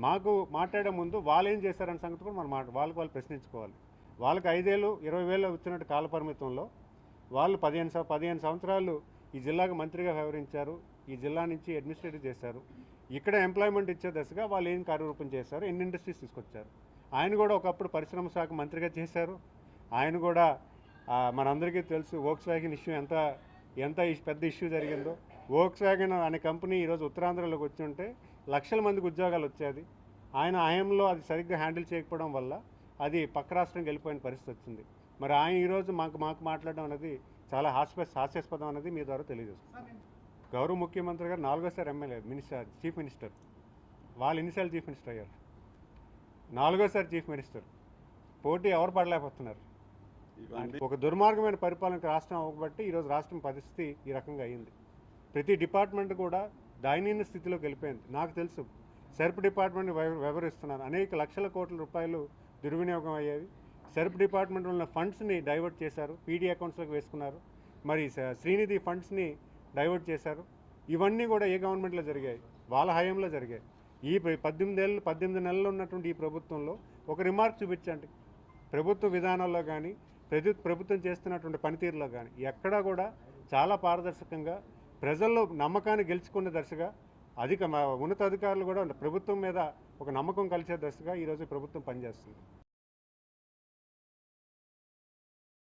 మాకు మాట్లాడే ముందు వాళ్ళు ఏం చేశారనే సంగతి కూడా మనం వాళ్ళు ప్రశ్నించుకోవాలి. వాళ్ళకి 5 ఏళ్ళు 20 వేలు వచ్చినట్టు కాలపరిమితంలో వాళ్ళు 15 సంవత్సరాలు ఈ జిల్లాకు మంత్రిగా వ్యవహరించారు. ఈ జిల్లా నుంచి అడ్మినిస్ట్రేటివ్ చేశారు. ఇక్కడ ఎంప్లాయ్మెంట్ ఇచ్చే దశగా వాళ్ళు ఏం కార్యరూపం చేశారు, ఎన్ని ఇండస్ట్రీస్ తీసుకొచ్చారు. ఆయన కూడా ఒకప్పుడు పరిశ్రమ శాఖ మంత్రిగా చేశారు. ఆయన కూడా మనందరికీ తెలుసు వోక్స్ వ్యాగన్ ఇష్యూ ఎంత పెద్ద ఇష్యూ జరిగిందో. వోక్స్ వ్యాగన్ అనే కంపెనీ ఈరోజు ఉత్తరాంధ్రలోకి వచ్చి ఉంటే లక్షల మందికి ఉద్యోగాలు వచ్చేది. ఆయన హయాంలో అది సరిగ్గా హ్యాండిల్ చేయకపోవడం వల్ల అది పక్క రాష్ట్రంకి వెళ్ళిపోయిన పరిస్థితి వచ్చింది. మరి ఆయన ఈరోజు మాకు మాట్లాడడం అనేది చాలా హాస్యాస్పదం అనేది మీ ద్వారా తెలియజేస్తుంది. గౌరవ ముఖ్యమంత్రి గారు 4వ ఎమ్మెల్యే చీఫ్ మినిస్టర్. వాళ్ళు ఎన్నిసార్లు చీఫ్ మినిస్టర్ అయ్యారు? 4వ చీఫ్ మినిస్టర్. పోటీ ఎవరు పడలేకపోతున్నారు. ఒక దుర్మార్గమైన పరిపాలనకు రాష్ట్రం అవ్వబట్టి ఈరోజు రాష్ట్రం పరిస్థితి ఈ రకంగా అయ్యింది. ప్రతి డిపార్ట్మెంట్ కూడా దయనీయ స్థితిలోకి వెళ్ళిపోయింది. నాకు తెలుసు సెర్ప్ డిపార్ట్మెంట్ వ్యవహరిస్తున్నారు. అనేక లక్షల కోట్ల రూపాయలు దుర్వినియోగం అయ్యేవి. సెర్ప్ డిపార్ట్మెంట్లో ఉన్న ఫండ్స్ని డైవర్ట్ చేశారు, పీడీ అకౌంట్స్లోకి వేసుకున్నారు. మరి శ్రీనిధి ఫండ్స్ని డైవర్ట్ చేశారు. ఇవన్నీ కూడా ఏ గవర్నమెంట్లో జరిగాయి? వాళ్ళ హయాంలో జరిగాయి. ఈ 18 నెలలు ఉన్నటువంటి ఈ ప్రభుత్వంలో ఒక రిమార్క్ చూపించండి. ప్రభుత్వ విధానాల్లో కానీ ప్రభుత్వం చేస్తున్నటువంటి పనితీరులో కానీ ఎక్కడా కూడా చాలా పారదర్శకంగా ప్రజల్లో నమ్మకాన్ని గెలుచుకునే దశగా ఉన్నతాధికారులు కూడా ప్రభుత్వం మీద ఒక నమ్మకం కలిసే దశగా ఈరోజు ప్రభుత్వం పనిచేస్తుంది.